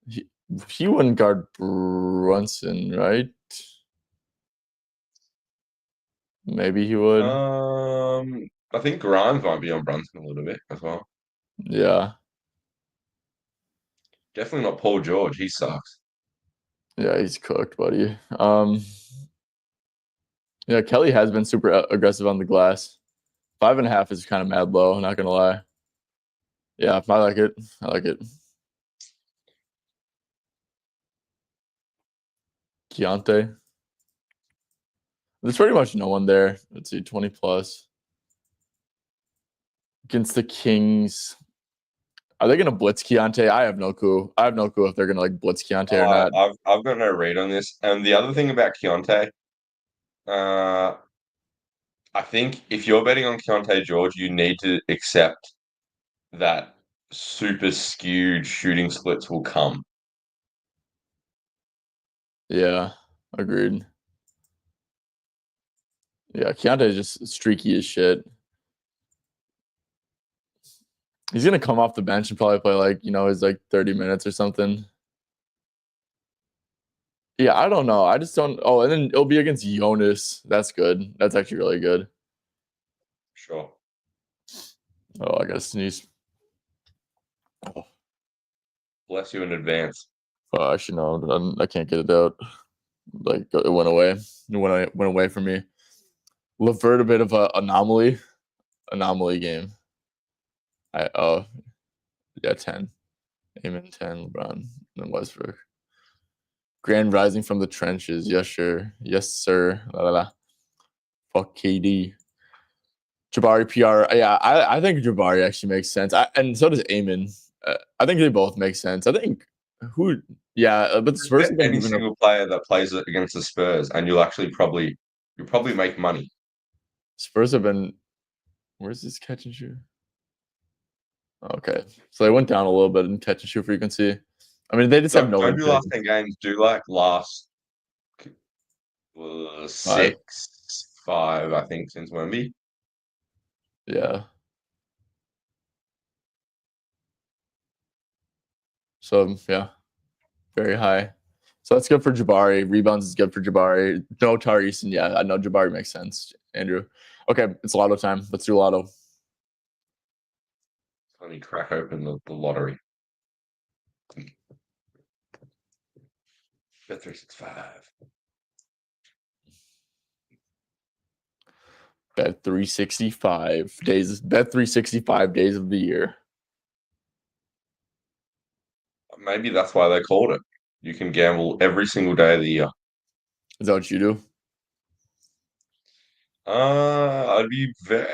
he, he wouldn't guard Brunson, right? Maybe he would. I think Grimes might be on Brunson a little bit as well. Yeah. Definitely not Paul George. He sucks. Yeah, he's cooked, buddy. Yeah, Kelly has been super aggressive on the glass. 5.5 is kind of mad low, not gonna lie. Yeah, I like it. I like it. Keontae. There's pretty much no one there. Let's see, 20 plus. Against the Kings. Are they gonna blitz Keontae? I have no clue. I have no clue if they're gonna like blitz Keontae or not. I've got no read on this. And the other thing about Keontae, uh, I think if you're betting on Keontae George, you need to accept that super skewed shooting splits will come. Yeah, agreed. Yeah, Keontae is just streaky as shit. He's gonna come off the bench and probably play like, his like 30 minutes or something. Yeah, I don't know. I just don't. Oh, and then it'll be against Jonas. That's good. That's actually really good. Sure. Oh, I gotta sneeze. Oh, Bless you in advance. actually, no, I can't get it out. Like it went away. It went away from me. Levert, a bit of a anomaly game. Yeah, 10. Amen 10. LeBron and Westbrook. Grand rising from the trenches. Yes, sure. Yes, sir. La, la, la. Fuck KD. Jabari PR. Yeah, I think Jabari actually makes sense. And so does Amen. I think they both make sense. I think who. Yeah, but the Spurs have been Any moving up. single player that plays against the Spurs, and you'll probably make money. Spurs have been. Where's this catch and shoot? Okay, so they went down a little bit in catch and shoot frequency. I mean, they just have no Don't league do last pick. 10 games. Do like last Five. six, five, I think, since Wemby. Yeah. So yeah, very high. So that's good for Jabari. Rebounds is good for Jabari. No Tyrese, and yeah, I know Jabari makes sense. Andrew. Okay, it's lotto time. Let's do lotto. Let me crack open the lottery. Bet 365. Bet 365 days. Bet 365 days of the year. Maybe that's why they called it. You can gamble every single day of the year. Is that what you do? I'd be very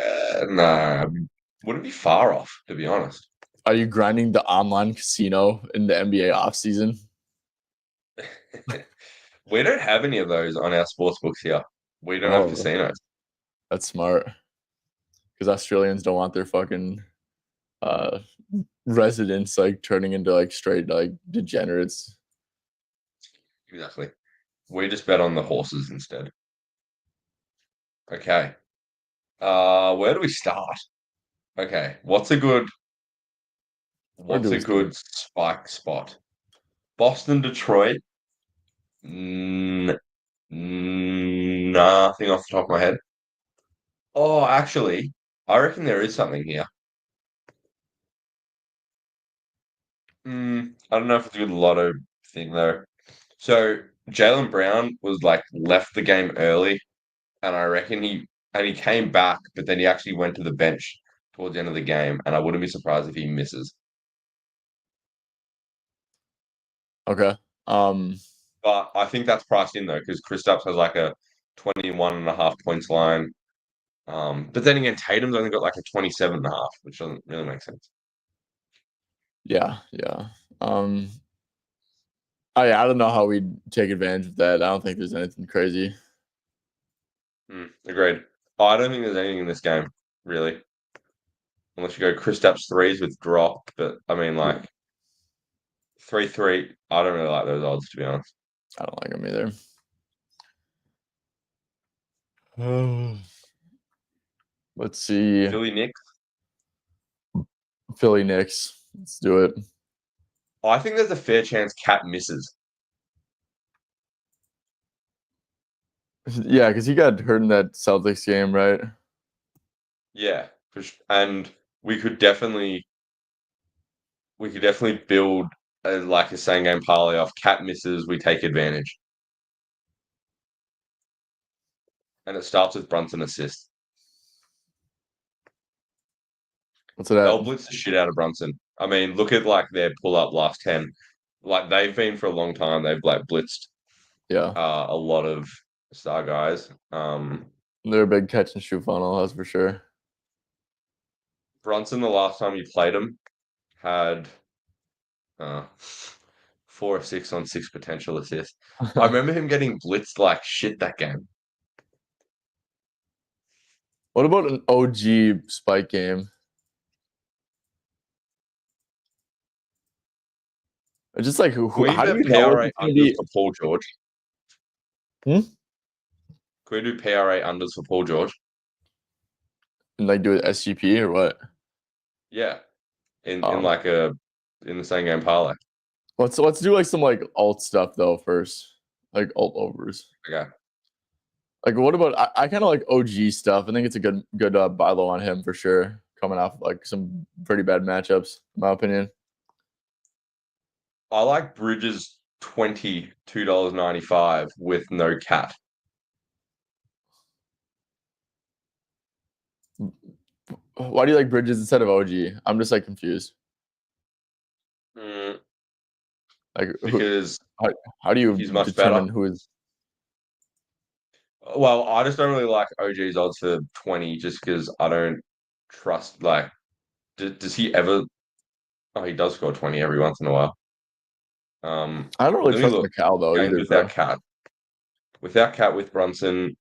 nah, wouldn't be far off, to be honest. Are you grinding the online casino in the NBA offseason? We don't have any of those on our sports books here. We don't have Oh, casinos. that's smart. Because Australians don't want their fucking uh residents like turning into like straight like degenerates. Exactly. We just bet on the horses instead. Okay. Where do we start? Okay. Where do What's a we start? good spike spot? Boston, Detroit. Nothing off the top of my head. Oh, actually, I reckon there is something here. I don't know if it's a good lotto thing though. So Jalen Brown was like left the game early, and I reckon he came back, but then he actually went to the bench towards the end of the game, and I wouldn't be surprised if he misses. Okay. Um But I think that's priced in though, because Kristaps has like a 21.5 points line. But then again, Tatum's only got like a 27.5, which doesn't really make sense. yeah, yeah. Um I don't know how we'd take advantage of that. I don't think there's anything crazy. Agreed. Oh, I don't think there's anything in this game, really. Unless you go Kristaps threes with drop, but I mean Yeah, like 3-3, I don't really like those odds to be honest. I don't like them either. Oh. Let's see. Philly Knicks. Philly Knicks. Let's do it. I think there's a fair chance Cat misses. Yeah, because he got hurt in that Celtics game, right? Yeah, and we could definitely build like a same game parlay off Cat misses, we take advantage. And it starts with Brunson assist. What's it at? They'll blitz the shit out of Brunson. I mean, look at like their pull up last 10. Like they've been for a long time, they've like blitzed Yeah. a lot of star guys. They're a big catch and shoot funnel, that's for sure. Brunson, the last time he played him, had uh, 4 or 6 on 6 potential assists. I remember him getting blitzed like shit that game. What about an OG spike game? It's just like Can we how do bet you know if PRA it's gonna unders be for Paul George? hmm? Can we do PRA unders for Paul George? And like do it SGP or what? Yeah, in Um like a in the same game parlay. let's do like some like alt stuff though first. Like alt overs. Okay. Like what about I kind of like OG stuff. I think it's a good buy low on him for sure. Coming off like some pretty bad matchups, in my opinion. I like Bridges $22.95 with no cat. Why do you like Bridges instead of OG? I'm just like confused. Mm, Like who because how, how do you he's much better. determine who is Well, I just don't really like OG's odds for 20 just because I don't trust like does he ever oh he does score 20 every once in a while. I don't really Let me trust look. McCall though Games either, bro. without cat. Without cat with Brunson,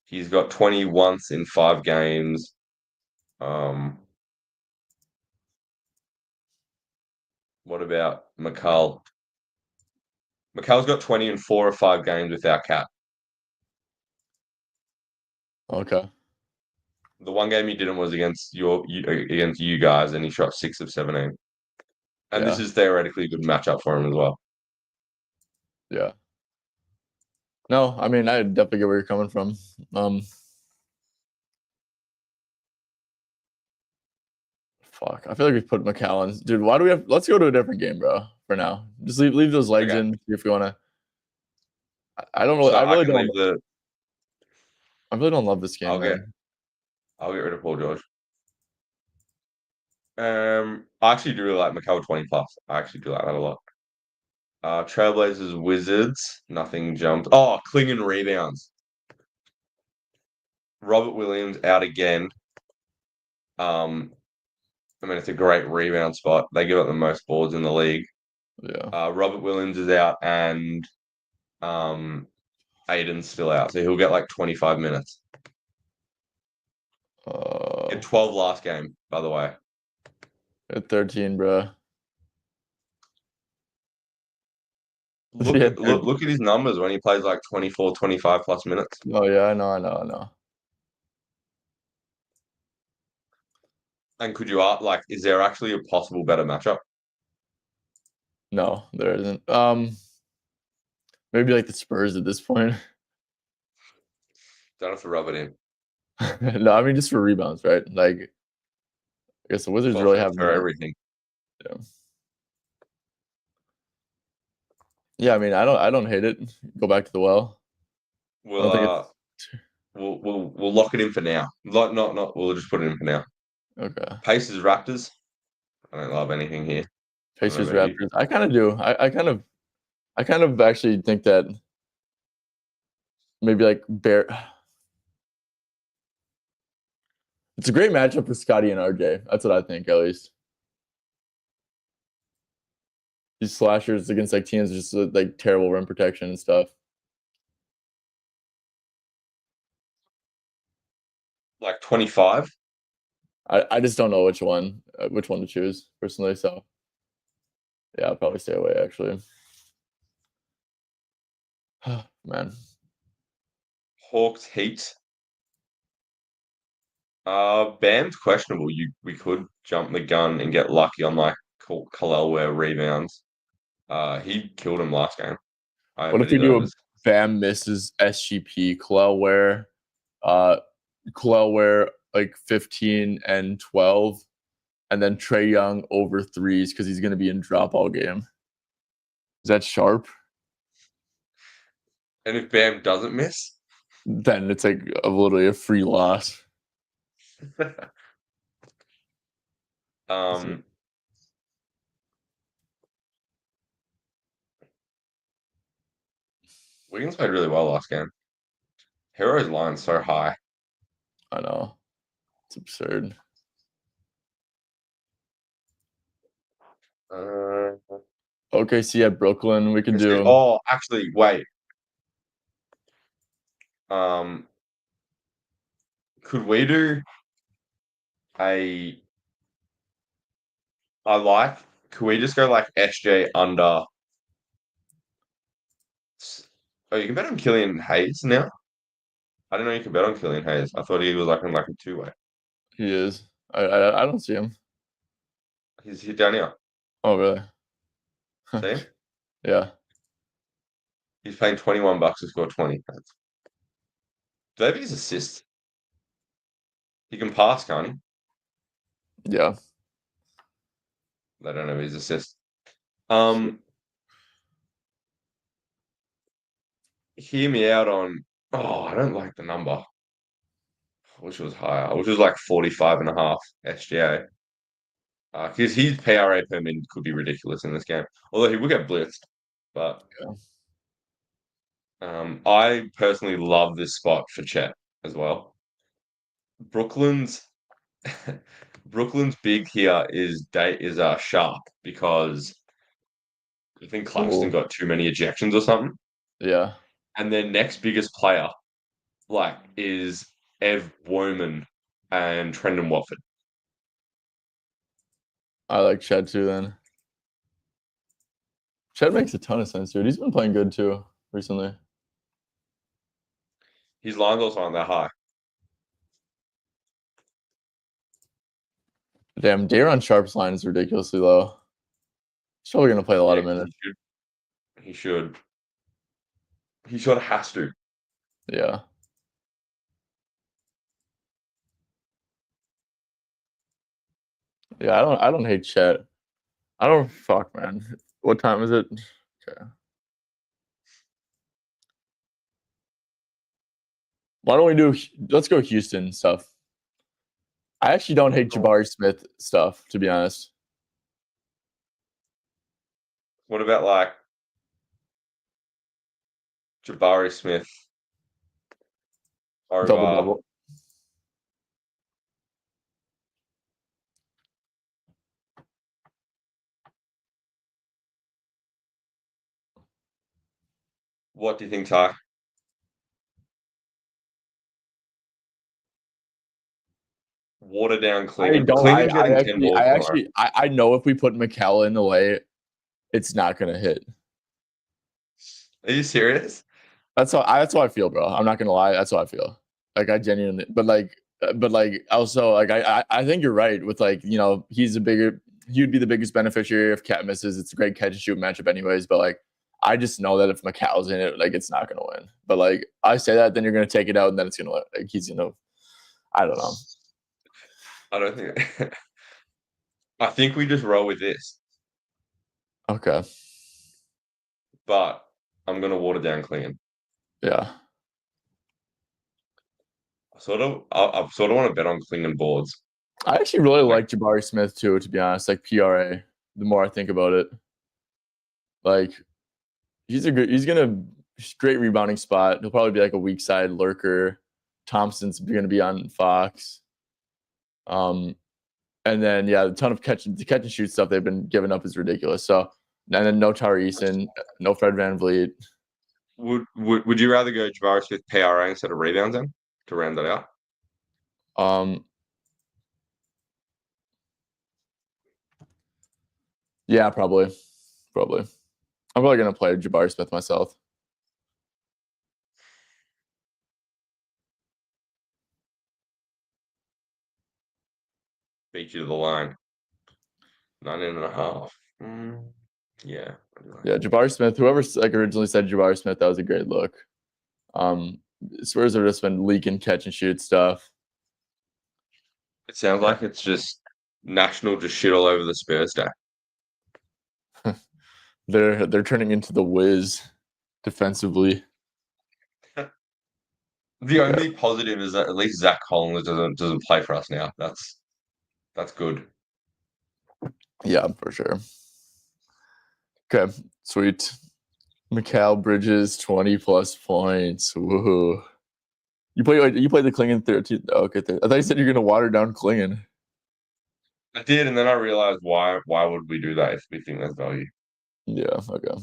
he's got 20 once in 5 games. Um What about McCull? McCull's got 20 in 4 or 5 games without cap. Okay. The one game he didn't was against you guys, and he shot 6 of 17. And this Yeah. is theoretically a good matchup for him as well. Yeah. No, I mean, I definitely get where you're coming from. Fuck. I feel like we put McAllen. Dude, why do we have? Let's go to a different game, bro. For now, just leave those legs Okay, in. See if we want to. I don't really. so I I really can don't. leave the. I really don't love this game, I'll get. man. I'll get rid of Paul George. I actually do really like McCall 20 plus. I actually do like that a lot. Trailblazers, Wizards, nothing jumped. Oh, Klingon rebounds. Robert Williams out again. Um, I mean, it's a great rebound spot. They give up the most boards in the league. Yeah. Robert Williams is out, and um, Aiden's still out, so he'll get like 25 minutes. He had Uh, 12 last game, by the way. at 13, bro. Look Yeah, at 13. look at his numbers when he plays like 24, 25 plus minutes. Oh yeah, I know. And could you like, is there actually a possible better matchup? No, there isn't. Maybe like the Spurs at this point. Don't have to rub it in. No, I mean just for rebounds, right? Like, I guess the Wizards really have For no. everything. Yeah. Yeah, I mean, I don't hate it. Go back to the well. I We'll don't think it's we'll lock it in for now. Not we'll just put it in for now. okay. Pacers Raptors. I don't love anything here. I don't know Pacers about you. Raptors. I kind of do. I kind of actually think that maybe like Bear. It's a great matchup for Scotty and RJ. That's what I think, at least. These slashers against like teams just like terrible rim protection and stuff. Like 25. I just don't know which one to choose personally. So yeah, I'll probably stay away actually. Man, Hawks Heat. Bam's questionable. We could jump the gun and get lucky on like Kalel rebounds. He killed him last game. I what bet if we his do a overs. Bam misses SGP uh, Kalel like 15 and 12, and then Trey Young over threes because he's going to be in drop all game. Is that sharp? And if Bam doesn't miss, Then it's like literally a free loss. um, Wiggins played really well last game. Hero's line so high. I know. It's absurd. Uh, OKC at Brooklyn. We can do. oh, actually, wait. Um, could we do a? I like. Could we just go like SJ under? Oh, you can bet on Killian Hayes now. I didn't know you could bet on Killian Hayes. I thought he was like in like a two-way. He is. I don't see him. He's down here. Oh really? See him? Yeah. He's paying $21 to score 20. Do they have his assists? He can pass, can't he? Yeah. They don't have his assists. Shit. Hear me out on. Oh, I don't like the number. I wish it was higher. I wish it was like 45 and a half SGA. Because his PRA per min could be ridiculous in this game. Although he will get blitzed. But Yeah. I personally love this spot for Chet as well. Brooklyn's Brooklyn's big here is Sharp because I think Claxton Cool. got too many ejections or something. Yeah. And their next biggest player, like, is Ev Woman and Trendon Watford. I like Chad too then. Chet makes a ton of sense, dude. He's been playing good too recently. His lines also aren't that high. Damn, Dayron Sharp's line is ridiculously low. He's probably gonna play a lot Yeah, of minutes. he should. He sort of has to. Yeah. Yeah, I don't hate Chet. I don't fuck, man. What time is it? Okay. Why don't we do let's go Houston stuff. I actually don't hate Jabari Smith stuff, to be honest. What about like Jabari Smith Double over? double. What do you think, Ty? Water down I Clingan. don't. Clingan getting 10 balls tomorrow. I know if we put McCall in the way, it's not gonna hit. Are you serious? That's how I feel, bro. I'm not gonna lie. That's how I feel. Like I genuinely, but also like I think you're right with like he'd be the biggest beneficiary if Cat misses. It's a great catch and shoot matchup anyways. But like I just know that if McCall's in it, like it's not gonna win. But like I say that, then you're gonna take it out, and then it's gonna like he's gonna. I don't know. I don't think. I think we just roll with this, Okay. but I'm gonna water down Clingan. Yeah. I sort of want to bet on Clingan boards. I actually really Like, like Jabari Smith too, to be honest. Like PRA, the more I think about it, like he's gonna great rebounding spot. He'll probably be like a weak side lurker. Thompson's gonna be on Fox. Um, and then yeah, the ton of catch and shoot stuff they've been giving up is ridiculous. So and then no Tari Eason, no Fred Van Vliet. would you rather go Jabari Smith PRA instead of rebounds then to round that out? Um, yeah, probably. I'm probably gonna play Jabari Smith myself. Beat you to the line. 19.5. Yeah. Yeah, Jabari Smith. Whoever like originally said Jabari Smith, that was a great look. Spurs have just been leaking catch and shoot stuff. It sounds like it's just national just shit all over the Spurs day. They're turning into the Wiz defensively. The only positive is that at least Zach Collins doesn't play for us now. That's good. Yeah, for sure. Okay, sweet. Mikal Bridges 20 plus points. Woohoo! You play the Klingon 13. Okay, I thought you said you're gonna water down Klingon. I did, and then I realized why would we do that if we think there's value? Yeah. Okay.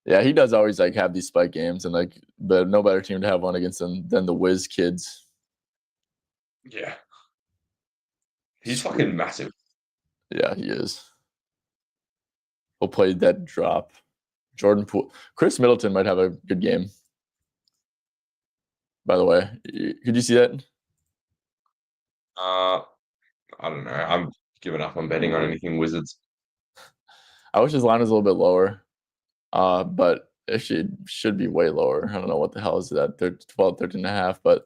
Yeah, he does always like have these spike games, and like, but no better team to have one against them than the Wiz kids. Yeah. He's fucking massive. Yeah, he is. He'll play that drop. Jordan Poole. Chris Middleton might have a good game. By the way, could you see that? I don't know. I'm giving up on betting on anything Wizards. I wish his line was a little bit lower, but it should be way lower. I don't know what the hell is that. They're 12, 13 and a half, but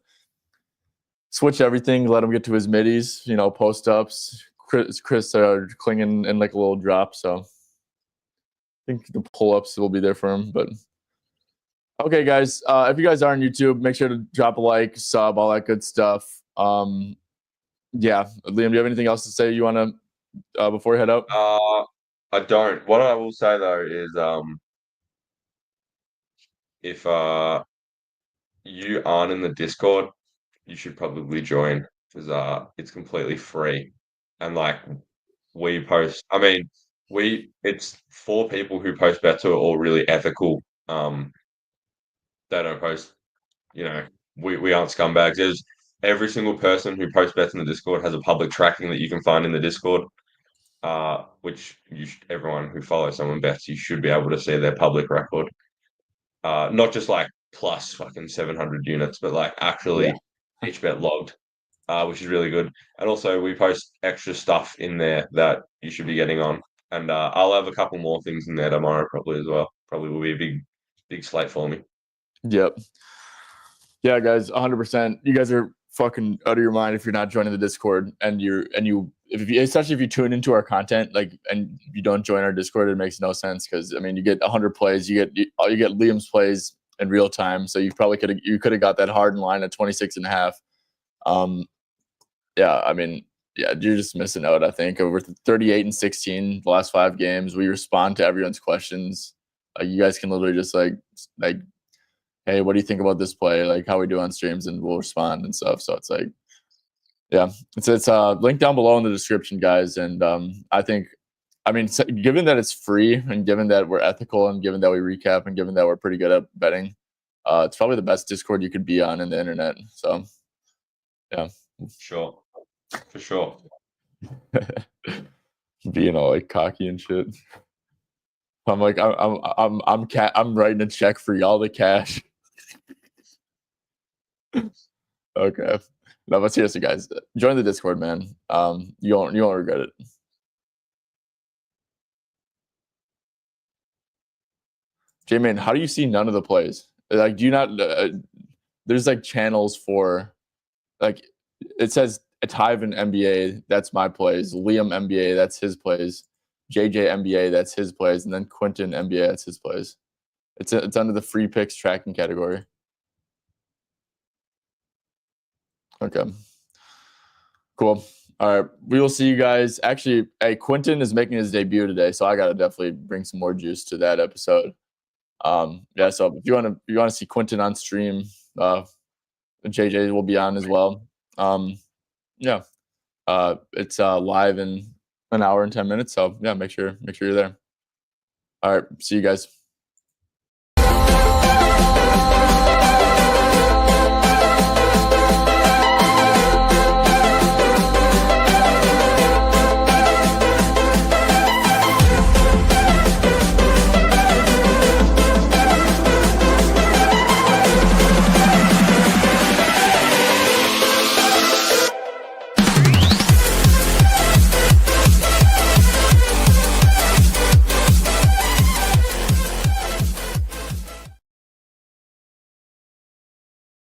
switch everything, let him get to his middies, post ups. Chris clinging in like a little drop, so I think the pull ups will be there for him. But okay, guys, if you guys are on YouTube, make sure to drop a like, sub, all that good stuff. Yeah, Liam, do you have anything else to say you want to before we head out? I don't. What I will say though is if you aren't in the Discord, you should probably join because it's completely free. And like we post I mean, it's for people who post bets who are all really ethical. They don't post, we aren't scumbags. There's every single person who posts bets in the Discord has a public tracking that you can find in the Discord. which everyone who follows someone bets, you should be able to see their public record. Not just like plus fucking 700 units, but like Yeah. actually each bet logged, which is really good. And also we post extra stuff in there that you should be getting on. And I'll have a couple more things in there tomorrow probably as well. Probably will be a big slate for me. Yep. Yeah, guys, 100%. You guys are fucking out of your mind if you're not joining the Discord, and especially if you tune into our content, like, and you don't join our Discord, it makes no sense because I mean, you get 100 plays, you get Liam's plays in real time, so you could have got that hard in line at 26 and a half. Yeah, I mean, yeah, you're just missing out. I think over 38 and 16 the last 5 games, we respond to everyone's questions. You guys can literally just like hey, what do you think about this play? Like, how we do on streams, and we'll respond and stuff. So it's like, yeah, it's linked down below in the description, guys. And I think, I mean, given that it's free, and given that we're ethical, and given that we recap, and given that we're pretty good at betting, it's probably the best Discord you could be on in the internet. So, yeah, Sure, for sure. being all like cocky and shit. I'm like, I'm writing a check for y'all to cash. Okay. No, but seriously, guys, join the Discord, man. You won't regret it. J-Man, how do you see none of the plays? Like, do you not? There's like channels for, like, it says Tyven NBA, that's my plays. Liam NBA, that's his plays. JJ NBA, that's his plays, and then Quentin NBA, that's his plays. It's under the free picks tracking category. Okay. Cool. All right. We will see you guys. Actually, hey, Quentin is making his debut today, so I gotta definitely bring some more juice to that episode. Yeah, so if you wanna see Quentin on stream, JJ will be on as well. Yeah. It's live in an hour and 10 minutes. So yeah, make sure you're there. All right. See you guys.